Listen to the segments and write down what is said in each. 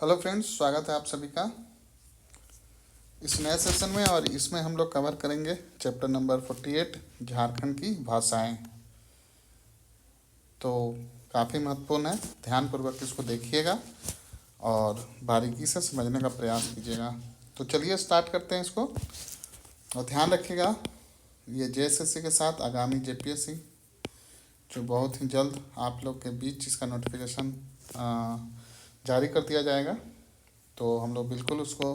Hello friends, स्वागत है आप सभी का इस नए सेशन में। और इसमें हम लोग कवर करेंगे चैप्टर नंबर 48 झारखंड की भाषाएं। तो काफ़ी महत्वपूर्ण है, ध्यानपूर्वक इसको देखिएगा और बारीकी से समझने का प्रयास कीजिएगा। तो चलिए स्टार्ट करते हैं इसको। और ध्यान रखिएगा, ये जेएसएससी के साथ आगामी जेपीएससी जो बहुत ही जल्द आप लोग के बीच इसका नोटिफिकेशन जारी कर दिया जाएगा। तो हम लोग बिल्कुल उसको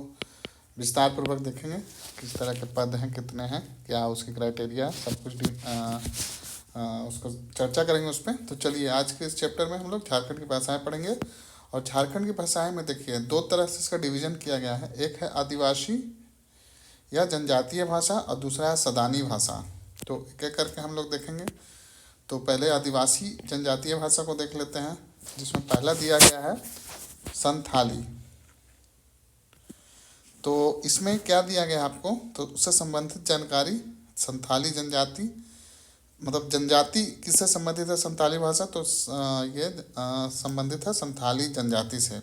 विस्तार पूर्वक देखेंगे, किस तरह के पद हैं, कितने हैं, क्या उसकी क्राइटेरिया, सब कुछ उसको चर्चा करेंगे उस पर। तो चलिए आज के इस चैप्टर में हम लोग झारखंड की भाषाएं पढ़ेंगे। और झारखंड की भाषाएं में देखिए दो तरह से इसका डिवीजन किया गया है। एक है आदिवासी या जनजातीय भाषा और दूसरा है सदानी भाषा। तो एक एक करके हम लोग देखेंगे। तो पहले आदिवासी जनजातीय भाषा को देख लेते हैं, जिसमें पहला दिया गया है संथाली। तो इसमें क्या दिया गया आपको, तो उससे संबंधित जानकारी। संथाली जनजाति मतलब जनजाति किससे संबंधित है संथाली भाषा, तो ये संबंधित है संथाली जनजाति से।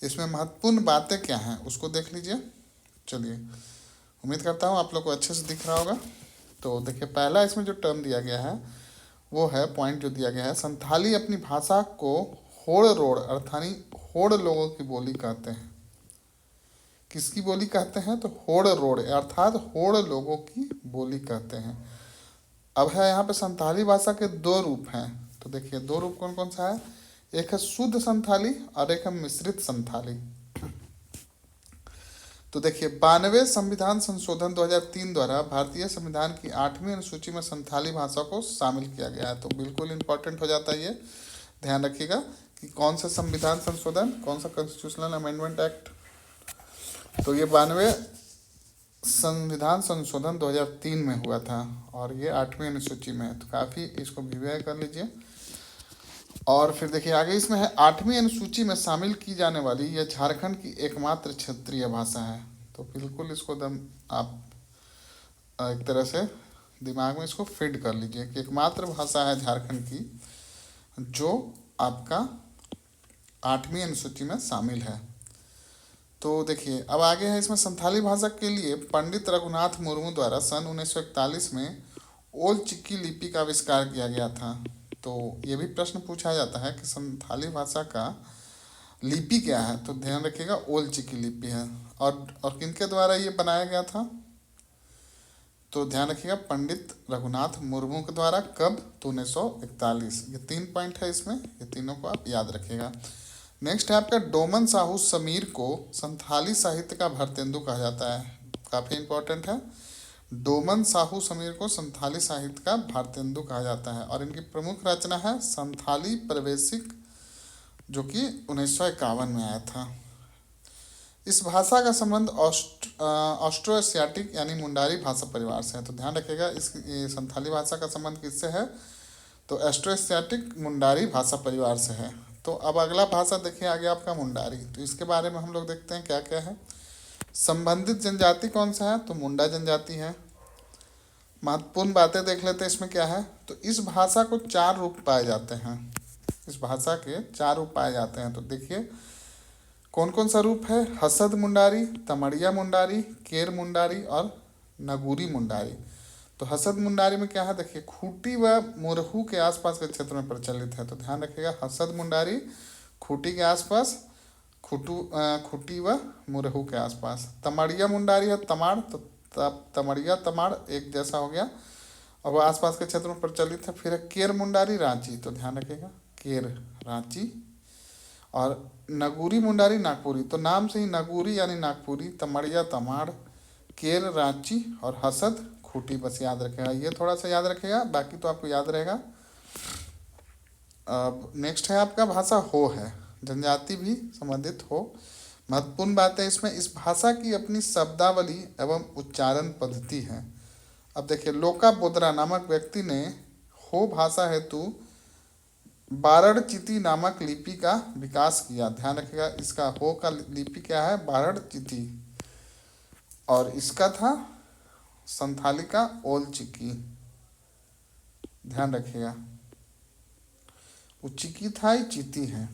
इसमें महत्वपूर्ण बातें क्या हैं उसको देख लीजिए। चलिए, उम्मीद करता हूँ आप लोग को अच्छे से दिख रहा होगा। तो देखिए पहला इसमें जो टर्म दिया गया है वो है, पॉइंट जो दिया गया है, संथाली अपनी भाषा को होड़ रोड़ अर्थानी होड़ लोगों की बोली कहते हैं। किसकी बोली कहते हैं, तो होड़ रोड़ अर्थात होड़ लोगों की बोली कहते हैं। अब है यहाँ पे संथाली भाषा के दो रूप हैं। तो देखिए दो रूप कौन कौन सा है, एक है शुद्ध संथाली और एक है मिश्रित संथाली। तो देखिए 92वें संविधान संशोधन 2003 द्वारा भारतीय संविधान की 8वीं अनुसूची में संथाली भाषा को शामिल किया गया है। तो बिल्कुल इंपॉर्टेंट हो जाता है ये, ध्यान रखिएगा कि कौन सा संविधान संशोधन, कौन सा कॉन्स्टिट्यूशनल अमेंडमेंट एक्ट। तो ये 92वें संविधान संशोधन 2003 में हुआ था और ये 8वीं अनुसूची में है। तो काफ़ी इसको विवेक कर लीजिए। और फिर देखिए आगे इसमें है 8वीं अनुसूची में शामिल की जाने वाली यह झारखंड की एकमात्र क्षेत्रीय भाषा है। तो बिल्कुल इसको दम आप एक तरह से दिमाग में इसको फिट कर लीजिए कि एकमात्र भाषा है झारखंड की जो आपका 8वीं अनुसूची में शामिल है। तो देखिए अब आगे है इसमें संथाली भाषा के लिए पंडित रघुनाथ मुर्मू द्वारा सन 1941 में ओल चिकी लिपि का आविष्कार किया गया था। तो ये भी प्रश्न पूछा जाता है कि संथाली भाषा का लिपि क्या है, तो ध्यान रखिएगा ओल चिकी लिपि है। और किनके द्वारा ये बनाया गया था, तो ध्यान रखिएगा पंडित रघुनाथ मुर्मू के द्वारा। कब, तो 1941। ये 3 पॉइंट है इसमें, ये तीनों को आप याद रखिएगा। नेक्स्ट है आपका डोमन साहू समीर को संथाली साहित्य का भारतेंदु कहा जाता है। काफ़ी इंपॉर्टेंट है, डोमन साहू समीर को संथाली साहित्य का भारतेंदु कहा जाता है। और इनकी प्रमुख रचना है संथाली प्रवेशिक, जो कि 1951 में आया था। इस भाषा का संबंध ऑस्ट्रो एशियाटिक यानी मुंडारी भाषा परिवार से है। तो ध्यान रखिएगा इस संथाली भाषा का संबंध किससे है, तो एस्ट्रो एशियाटिक मुंडारी भाषा परिवार से है। तो अब अगला भाषा देखिए आगे आपका मुंडारी। तो इसके बारे में हम लोग देखते हैं क्या क्या है। संबंधित जनजाति कौन सा है, तो मुंडा जनजाति है। महत्वपूर्ण बातें देख लेते हैं इसमें क्या है। तो इस भाषा को 4 रूप पाए जाते हैं, इस भाषा के 4 रूप पाए जाते हैं। तो देखिए कौन कौन सा रूप है, हसद मुंडारी, तमड़िया मुंडारी, केर मुंडारी और नगूरी मुंडारी। तो हसद मुंडारी में क्या है, देखिए खूंटी व मुरहू के आसपास के क्षेत्र में प्रचलित है। तो ध्यान रखिएगा हसद मुंडारी खूंटी के आसपास, खूंटी व मुरहू के आसपास। तमड़िया मुंडारी है तमाड़, तो तमड़िया तमाड़ एक जैसा हो गया और वह आसपास के क्षेत्र में प्रचलित है। फिर है केर मुंडारी रांची, तो ध्यान रखिएगा केर रांची। और नगूरी मुंडारी नागपुरी, तो नाम से ही नगूरी यानी नागपुरी, तमड़िया तमाड़, केर रांची और हसद खूंटी, बस याद रखेगा। ये थोड़ा सा याद रखेगा, बाकी तो आपको याद रहेगा। अब नेक्स्ट है आपका भाषा हो है, जनजाति भी संबंधित हो। महत्वपूर्ण बात है इसमें, इस भाषा की अपनी शब्दावली एवं उच्चारण पद्धति है। अब देखिए लोका बोदरा नामक व्यक्ति ने हो भाषा हेतु बारड़ चिति नामक लिपि का विकास किया। ध्यान रखिएगा इसका हो का लिपि क्या है, बारड़ चिति। और इसका था संथाली का ओल चिकी, ध्यान रखिएगा वो चिकी था, ये चिति है।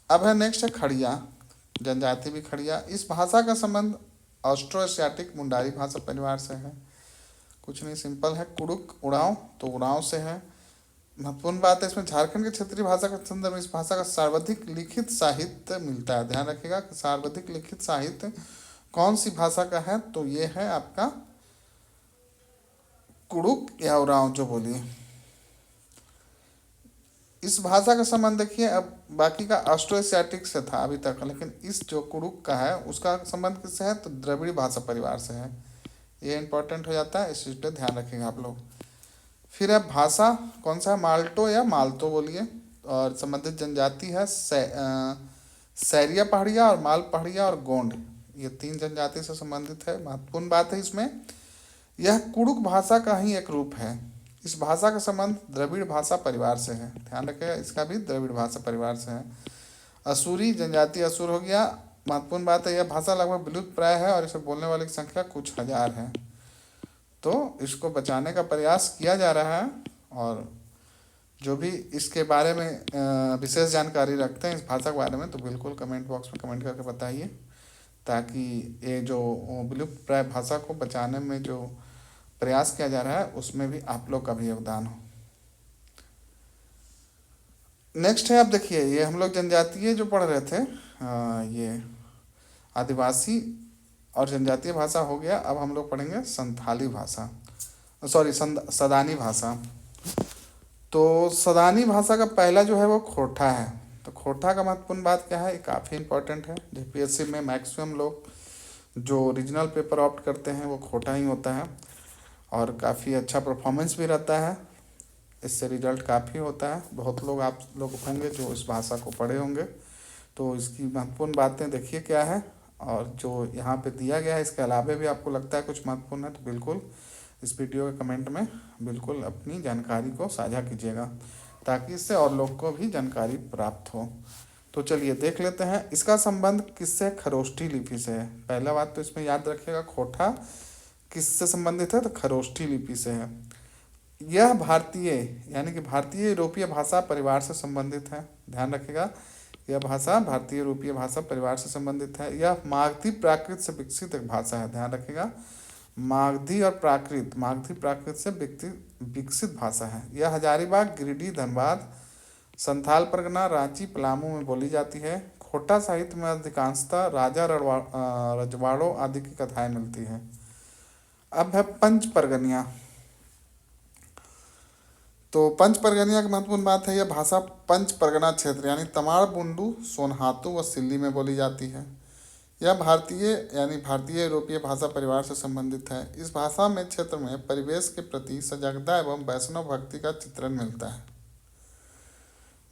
अब है नेक्स्ट है खड़िया, जनजाति भी खड़िया। इस भाषा का संबंध ऑस्ट्रो एशियाटिक मुंडारी भाषा परिवार से है। कुछ नहीं, सिंपल है। कुड़ुक उड़ाव, तो उड़ाव से है। महत्वपूर्ण बात है इसमें, झारखंड की क्षेत्रीय भाषा के संदर्भ में इस भाषा का सर्वाधिक लिखित साहित्य मिलता है। ध्यान रखिएगा कि सर्वाधिक लिखित साहित्य कौन सी भाषा का है, तो ये है आपका कुड़ुक या उरांव जो बोलिए। इस भाषा का संबंध देखिए, अब बाकी का ऑस्ट्रो एशियाटिक से था अभी तक, लेकिन इस जो कुड़ुक का है उसका संबंध किससे है, तो द्रविड़ भाषा परिवार से है। ये इंपॉर्टेंट हो जाता है, इस चीज़ पे ध्यान रखेंगे आप लोग। फिर है भाषा कौन सा है, माल्टो या माल्तो बोलिए। और संबंधित जनजाति है सैरिया पहाड़िया और माल पहाड़िया और गोंड, ये 3 जनजाति से संबंधित है। महत्वपूर्ण बात है इसमें, यह कुड़ुक भाषा का ही एक रूप है। इस भाषा का संबंध द्रविड़ भाषा परिवार से है। ध्यान रखिएगा, इसका भी द्रविड़ भाषा परिवार से है। असुरी जनजाति असुर हो गया। महत्वपूर्ण बात है, यह भाषा लगभग विलुप्त प्राय है और इसे बोलने वाले की संख्या कुछ हजार है। तो इसको बचाने का प्रयास किया जा रहा है, और जो भी इसके बारे में विशेष जानकारी रखते हैं इस भाषा के बारे में, तो बिल्कुल कमेंट बॉक्स में कमेंट करके बताइए, ताकि ये जो विलुप्त प्राय भाषा को बचाने में जो प्रयास किया जा रहा है उसमें भी आप लोग का भी योगदान हो। नेक्स्ट है, आप देखिए, ये हम लोग जनजातीय जो पढ़ रहे थे, ये आदिवासी और जनजातीय भाषा हो गया। अब हम लोग पढ़ेंगे संथाली भाषा, सॉरी सदानी भाषा। तो सदानी भाषा का पहला जो है वो खोटा है। तो खोटा का महत्वपूर्ण बात क्या है, ये काफ़ी इंपॉर्टेंट है। जेपीएससी में मैक्सिमम लोग जो रीजनल पेपर ऑप्ट करते हैं वो खोटा ही होता है, और काफ़ी अच्छा परफॉर्मेंस भी रहता है, इससे रिजल्ट काफ़ी होता है। बहुत लोग आप लोग होंगे जो इस भाषा को पढ़े होंगे, तो इसकी महत्वपूर्ण बातें देखिए क्या है, और जो यहाँ पे दिया गया है इसके अलावा भी आपको लगता है कुछ महत्वपूर्ण है, तो बिल्कुल इस वीडियो के कमेंट में बिल्कुल अपनी जानकारी को साझा कीजिएगा, ताकि इससे और लोग को भी जानकारी प्राप्त हो। तो चलिए देख लेते हैं, इसका संबंध किससे, खरोष्ठी लिपि से है। पहला बात तो इसमें याद रखिएगा, खोटा किससे संबंधित है, तो खरोष्ठी लिपि से है। यह भारतीय यानी कि भारतीय यूरोपीय भाषा परिवार से संबंधित है। ध्यान रखिएगा, यह भाषा भारतीय यूरोपीय भाषा परिवार से संबंधित है। यह मागधी प्राकृत से विकसित एक भाषा है। ध्यान रखिएगा, मागधी और प्राकृत, मागधी प्राकृत से विकसित भाषा है। यह हजारीबाग, गिरिडीह, धनबाद, संथाल परगना, रांची, पलामू में बोली जाती है। खोटा साहित्य में अधिकांशतः राजा रजवाड़ों आदि की कथाएं मिलती है। अब है पंच परगनिया। तो पंच परगनिया की महत्वपूर्ण बात है, यह भाषा पंच परगना क्षेत्र यानी तमाड़, बुंडू, सोनहातू व सिल्ली में बोली जाती है। यह भारतीय यानी भारतीय यूरोपीय भाषा परिवार से संबंधित है। इस भाषा में क्षेत्र में परिवेश के प्रति सजगता एवं वैष्णव भक्ति का चित्रण मिलता है।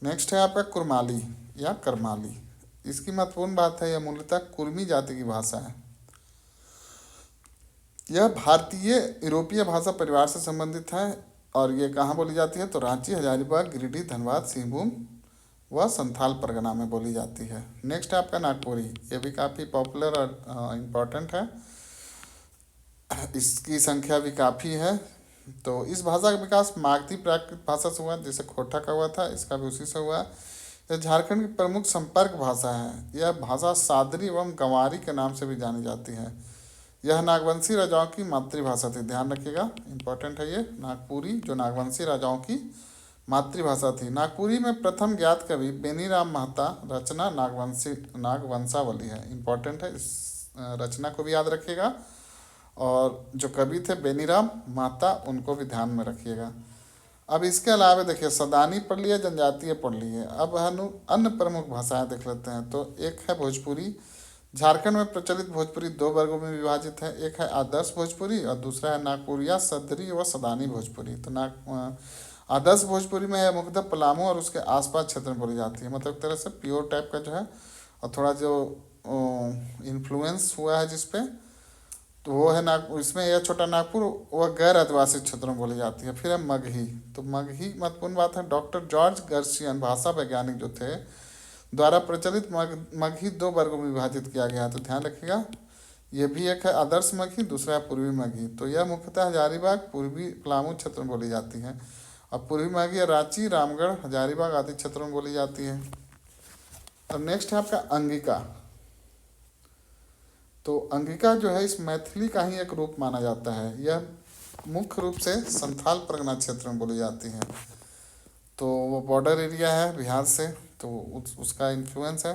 नेक्स्ट है आपका कुरमाली या करमाली। इसकी महत्वपूर्ण बात है, यह मूलतः कुर्मी जाति की भाषा है। यह भारतीय यूरोपीय भाषा परिवार से संबंधित है, और ये कहाँ बोली जाती है, तो रांची, हजारीबाग, गिरिडीह, धनबाद, सिंहभूम व संथाल परगना में बोली जाती है। नेक्स्ट है आपका नागपुरी। ये भी काफ़ी पॉपुलर और इम्पॉर्टेंट है, इसकी संख्या भी काफ़ी है। तो इस भाषा का विकास मागधी प्राकृत भाषा से हुआ, जैसे खोटा का हुआ था, इसका भी उसी से हुआ। यह झारखंड की प्रमुख संपर्क भाषा है। यह भाषा सादरी एवं गंवारी के नाम से भी जानी जाती है। यह नागवंशी राजाओं की मातृभाषा थी। ध्यान रखिएगा, इंपॉर्टेंट है ये नागपुरी, जो नागवंशी राजाओं की मातृभाषा थी। नागपुरी में प्रथम ज्ञात कवि बेनीराम महता, रचना नागवंशावली है। इंपॉर्टेंट है, इस रचना को भी याद रखिएगा, और जो कवि थे बेनीराम महता, उनको भी ध्यान में रखिएगा। अब इसके अलावा देखिए, सदानी पढ़ लिए, जनजातीय पढ़ लिए। अब अन्य प्रमुख भाषाएं देख लेते हैं। तो एक है भोजपुरी। झारखंड में प्रचलित भोजपुरी 2 वर्गों में विभाजित है। एक है आदर्श भोजपुरी और दूसरा है नागपुरिया, सदरी व सदानी भोजपुरी। तो आदर्श भोजपुरी में है मुख्यतः पलामू और उसके आसपास क्षेत्र में बोली जाती है। मतलब एक तरह से प्योर टाइप का जो है, और थोड़ा जो इन्फ्लुएंस हुआ है जिसपे, तो वो है इसमें यह छोटा नागपुर, वह गैर आदिवासी क्षेत्रों में बोली जाती है। फिर है मगही। तो मगही महत्वपूर्ण बात है, डॉक्टर जॉर्ज गर्सियन भाषा वैज्ञानिक जो थे द्वारा प्रचलित मगही 2 वर्गों में विभाजित किया गया है। तो ध्यान रखिएगा, ये भी एक है आदर्श मगही, दूसरा है पूर्वी मगही। तो यह मुख्यतः हजारीबाग, पूर्वी पलामू क्षेत्र में बोली जाती है, और पूर्वी मगही रांची, रामगढ़, हजारीबाग आदि क्षेत्रों में बोली जाती है। अब नेक्स्ट है आपका अंगिका। तो अंगिका जो है इस मैथिली का ही एक रूप माना जाता है। यह मुख्य रूप से संथाल परगना क्षेत्र में बोली जाती है। तो वो बॉर्डर एरिया है बिहार से, तो उसका इन्फ्लुएंस है।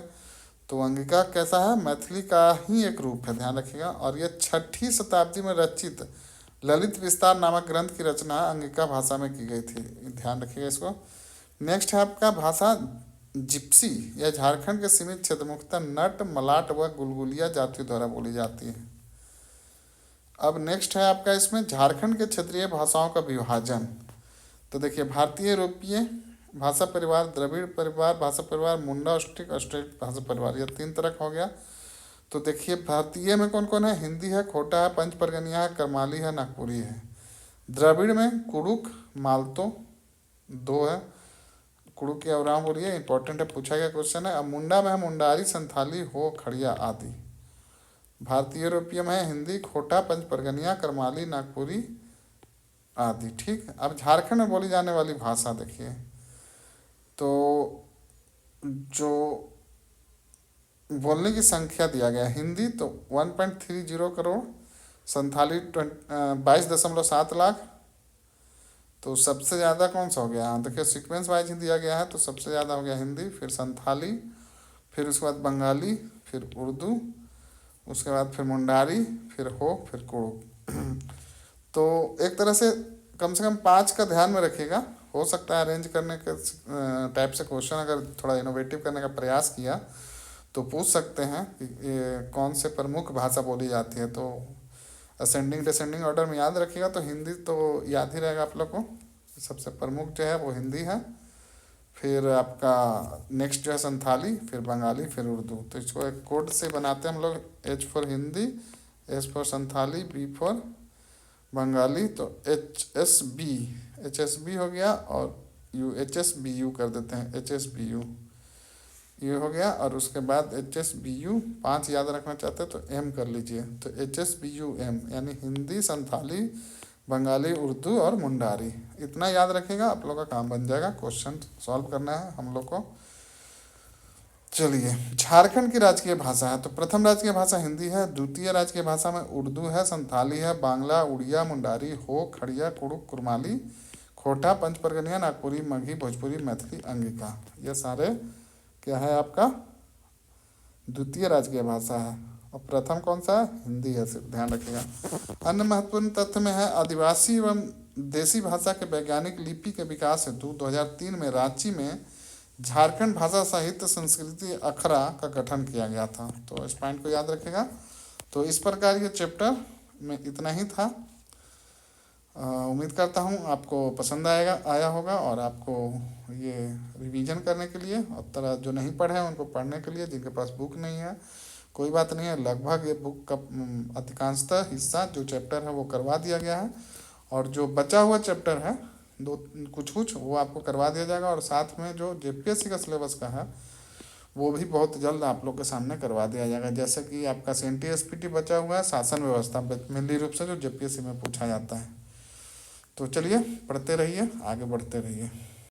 तो अंगिका कैसा है, मैथिली का ही एक रूप है, ध्यान रखिएगा। और यह 6ठी शताब्दी में रचित ललित विस्तार नामक ग्रंथ की रचना अंगिका भाषा में की गई थी, ध्यान रखिएगा इसको। नेक्स्ट है आपका भाषा जिप्सी। यह झारखंड के सीमित क्षेत्र मुख्यतः नट, मलाट व गुलगुलिया जातियों द्वारा बोली जाती है। अब नेक्स्ट है आपका इसमें झारखंड के क्षेत्रीय भाषाओं का विभाजन। तो देखिए, भारतीय यूरोपीय भाषा परिवार, द्रविड़ परिवार भाषा परिवार, मुंडा ऑस्ट्रिक ऑस्ट्रेलिक भाषा परिवार, यह 3 तरह का हो गया। तो देखिए, भारतीय में कौन कौन है, हिंदी है, खोटा है, पंच परगनिया है, करमाली है, नागपुरी है। द्रविड़ में कुड़ुक, मालतो 2 है, कुड़ुक की अवराम बोली है, इंपॉर्टेंट है, पूछा गया क्वेश्चन है। अब मुंडा में है मुंडारी, संथाली, हो, खड़िया आदि। भारतीय यूरोपीय में है हिंदी, खोटा, पंच परगनिया, करमाली, नागपुरी आदि। ठीक, अब झारखंड में बोली जाने वाली भाषा देखिए, तो जो बोलने की संख्या दिया गया, हिंदी तो 1.30 करोड़, संथाली 22.7 लाख। तो सबसे ज़्यादा कौन सा हो गया, हाँ देखिए सीक्वेंस वाइज ही दिया गया है, तो सबसे ज़्यादा हो गया हिंदी, फिर संथाली, फिर उसके बाद बंगाली, फिर उर्दू, उसके बाद फिर मुंडारी, फिर हो, फिर कुड़ुक। तो एक तरह से कम 5 का ध्यान में रखिएगा। हो सकता है अरेंज करने के टाइप से क्वेश्चन अगर थोड़ा इनोवेटिव करने का प्रयास किया तो पूछ सकते हैं कि ये कौन से प्रमुख भाषा बोली जाती है। तो असेंडिंग डिसेंडिंग ऑर्डर में याद रखिएगा। तो हिंदी तो याद ही रहेगा आप लोग को, सबसे प्रमुख जो है वो हिंदी है, फिर आपका नेक्स्ट जो है संथाली, फिर बंगाली, फिर उर्दू। तो इसको एक कोड से बनाते हैं हम लोग, H for Hindi, S for Santhali, B for Bengali, तो HSB हो गया, और HSBU कर देते हैं, HSBU ये हो गया। और उसके बाद HSBU 5 याद रखना चाहते हैं तो M कर लीजिए, तो HSBUM यानी हिंदी, संथाली, बंगाली, उर्दू और मुंडारी। इतना याद रखिएगा, आप लोग का काम बन जाएगा, क्वेश्चन सॉल्व करना है हम लोग को। चलिए, झारखंड की राजकीय भाषा है, तो प्रथम राजकीय भाषा हिंदी है, द्वितीय राजकीय भाषा में उर्दू है, संथाली है, बांग्ला, उड़िया, मुंडारी, हो, खड़िया, कुड़ुक, कुरमाली, खोटा, पंच परगनिया, नागपुरी, मगही, भोजपुरी, मैथिली, अंगिका। ये सारे क्या है आपका द्वितीय राजकीय भाषा है, और प्रथम कौन सा है, हिंदी है, सिर्फ ध्यान रखिएगा। अन्य महत्वपूर्ण तथ्य में है आदिवासी एवं देसी भाषा के वैज्ञानिक लिपि के विकास हेतु 2003 में रांची में झारखंड भाषा साहित्य संस्कृति अखड़ा का गठन किया गया था। तो इस पॉइंट को याद रखेगा। तो इस प्रकार ये चैप्टर में इतना ही था। उम्मीद करता हूँ आपको पसंद आया होगा, और आपको ये रिवीजन करने के लिए, और तरह जो नहीं पढ़े हैं उनको पढ़ने के लिए, जिनके पास बुक नहीं है कोई बात नहीं है, लगभग ये बुक का अधिकांशतः हिस्सा जो चैप्टर है वो करवा दिया गया है, और जो बचा हुआ चैप्टर है कुछ वो आपको करवा दिया जाएगा। और साथ में जो JPSC का सिलेबस का है वो भी बहुत जल्द आप लोग के सामने करवा दिया जाएगा। जैसे कि आपका CNT SPT बचा हुआ है, शासन व्यवस्था मेनली रूप से जो JPSC में पूछा जाता है। तो चलिए, पढ़ते रहिए, आगे बढ़ते रहिए।